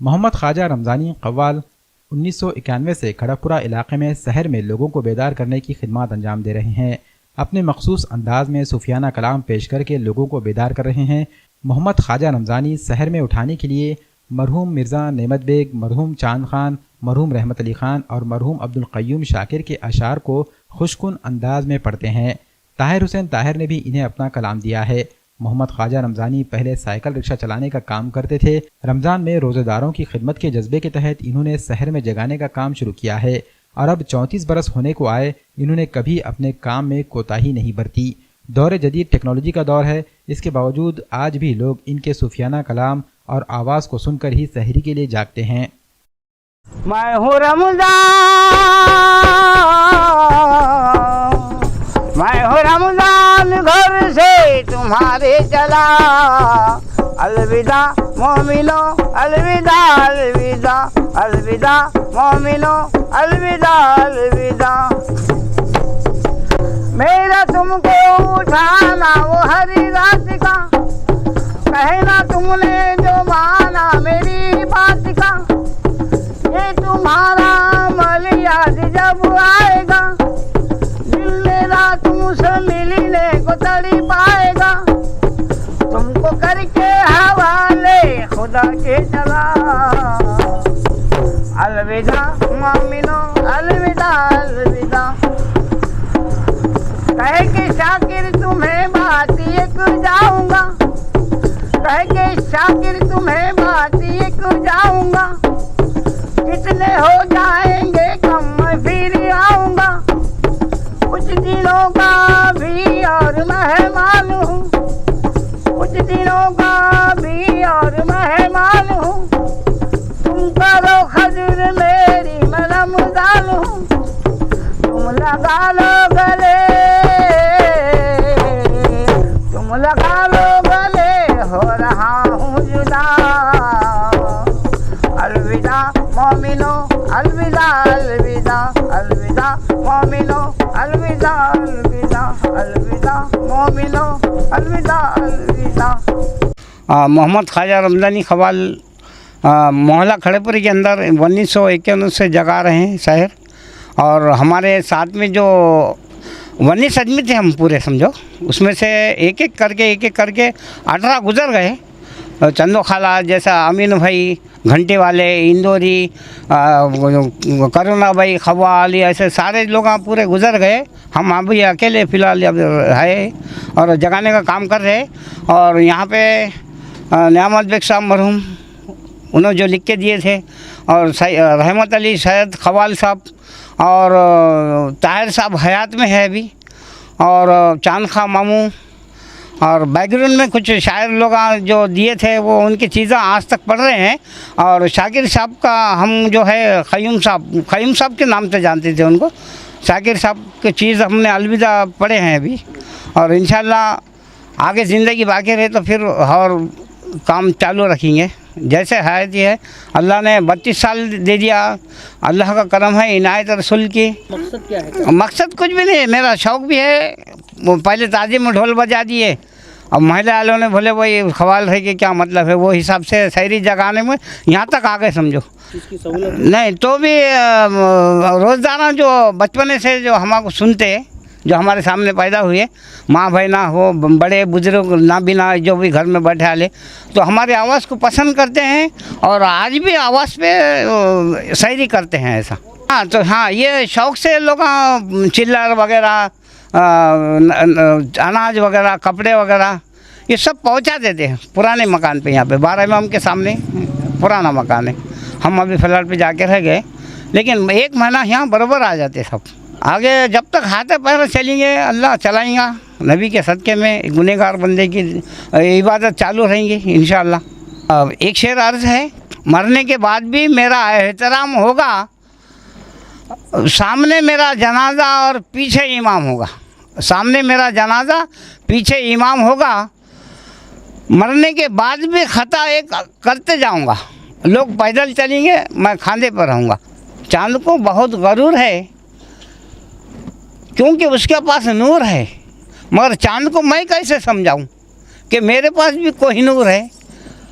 मोहम्मद ख्वाजा रमज़ानी कव्वाल 1991 से खड़गपुरा इलाके में शहर में लोगों को बेदार करने की खिदमत अंजाम दे रहे हैं। अपने मखसूस अंदाज में सूफियाना कलाम पेश करके लोगों को बेदार कर रहे हैं। मोहम्मद ख्वाजा रमज़ानी शहर में उठाने के लिए मरहूम मिर्ज़ा नेमत बेग, मरहूम चांद खान, मरहूम रहमत अली खान और मरहूम अब्दुल क़य्यूम शाकिर के अशार को खुशकुन अंदाज में पढ़ते हैं। ताहिर हुसैन ताहिर ने भी इन्हें अपना कलाम दिया है। मोहम्मद ख्वाजा रमज़ानी पहले साइकिल रिक्शा चलाने का काम करते थे। रमज़ान में रोज़ेदारों की खिदमत के जज्बे के तहत इन्होंने शहर में जगाने का काम शुरू किया है और अब 34 बरस होने को आए इन्होंने कभी अपने काम में कोताही नहीं बरती। दौर जदीद टेक्नोलॉजी का दौर है, इसके बावजूद आज भी लोग इनके सूफियाना कलाम और आवाज़ को सुनकर ही सहरी के लिए जागते हैं। मैं हूँ रमज़ान, मैं हूँ रमज़ान घर से तुम्हारे चला। अलविदा मोमिनो, अलविदा अलविदा, अलविदा मोमिनो, अलविदा अलविदा। मेरा तुमको उठाना वो हरी रात का, कहना तुमने जो माना मेरी बात का। ये तुम्हारा मलियाद जब आएगा, दिल मेरा तुमसे मिलने को तड़ी पाएगा। तुमको करके हवाले खुदा के चला। अलविदा मोमिनो, अलविदा अलविदा। कह के शाकिर तुम्हें बात एक जाऊंगा, कह के शाकिर तुम्हें बात एक जाऊंगा। कितने हो जाएंगे कम मैं फिर आऊंगा। कुछ दिनों का भी और मेहमान हूँ, कुछ दिनों का भी और मेहमान हूँ। तुम करो खजर मेरी मैं रमज़ान हूँ। तुम लगा लो गले, तुम लगा लो गले, हो रहा हूँ जुदा। अलविदा मोमिनो, अलविदा अलविदा, अलविदा मोमिनो, अलविदा अलविदा, अलविदा मोमिनो, अलविदा अलविदा। मोहम्मद ख्वाजा रमज़ानी कव्वाल मोहल्ला खड़गपुर के अंदर 1951 से जगा रहे हैं शहर। और हमारे साथ में जो 19 आदमी थे हम पूरे समझो, उसमें से एक एक करके 18 गुजर गए। चंदो खाला जैसा, अमीन भाई घंटे वाले, इंदौरी, करुणा भाई खव्वाल, ऐसे सारे लोग पूरे गुजर गए। हम अभी अकेले फ़िलहाल अब है और जगाने का काम कर रहे। और यहाँ पे नेमत बेग साहब मरहूम, उन्होंने जो लिख के दिए थे, और रहमत अली सैयद खव्वाल साहब और ताहिर साहब हयात में है अभी, और चांद खां मामू, और बैकग्राउंड में कुछ शायर लोग जो दिए थे वो उनकी चीज़ें आज तक पढ़ रहे हैं। और शाकिर साहब का हम जो है क़य्यूम साहब के नाम से जानते थे उनको। शाकिर साहब की चीज़ हमने अलविदा पढ़े हैं अभी, और इंशाल्लाह आगे ज़िंदगी बाकी रहे तो फिर और काम चालू रखेंगे। जैसे हयात ही है, अल्लाह ने 32 साल दे दिया, अल्लाह का करम है, इनायत रसूल की। मकसद क्या है? मकसद कुछ भी नहीं, मेरा शौक़ भी है। वो पहले ताज़ी में ढोल बजा दिए, अब महिला वालों ने बोले भाई खवाल है कि क्या मतलब है, वो हिसाब से शायरी जगाने में यहाँ तक आ गए समझो। इसकी सहूलत नहीं तो भी रोज़ाना जो बचपने से जो हमारे सुनते, जो हमारे सामने पैदा हुए, माँ भाई ना हो, बड़े बुजुर्ग ना भी ना, जो भी घर में बैठे वाले, तो हमारी आवाज़ को पसंद करते हैं और आज भी आवाज़ पे शायरी करते हैं ऐसा। हाँ तो हाँ, ये शौक़ से लोग चिल्लर वगैरह, अनाज वगैरह, कपड़े वगैरह ये सब पहुंचा देते हैं पुराने मकान पे। यहाँ पे 12 इमाम के सामने पुराना मकान है, हम अभी फ़िलहाल पे जाके रह गए, लेकिन 1 महीना यहाँ बराबर आ जाते सब। आगे जब तक हाथ पैर चलेंगे अल्लाह चलाएगा, नबी के सदक़े में गुनहगार बंदे की इबादत चालू रहेंगी इंशाअल्लाह। एक शेर अर्ज़ है, मरने के बाद भी मेरा एहतराम होगा, सामने मेरा जनाजा और पीछे इमाम होगा। सामने मेरा जनाजा, पीछे इमाम होगा। मरने के बाद भी खता एक करते जाऊंगा, लोग पैदल चलेंगे, मैं खांधे पर रहूँगा। चांद को बहुत गरूर है क्योंकि उसके पास नूर है, मगर चांद को मैं कैसे समझाऊं कि मेरे पास भी कोई नूर है।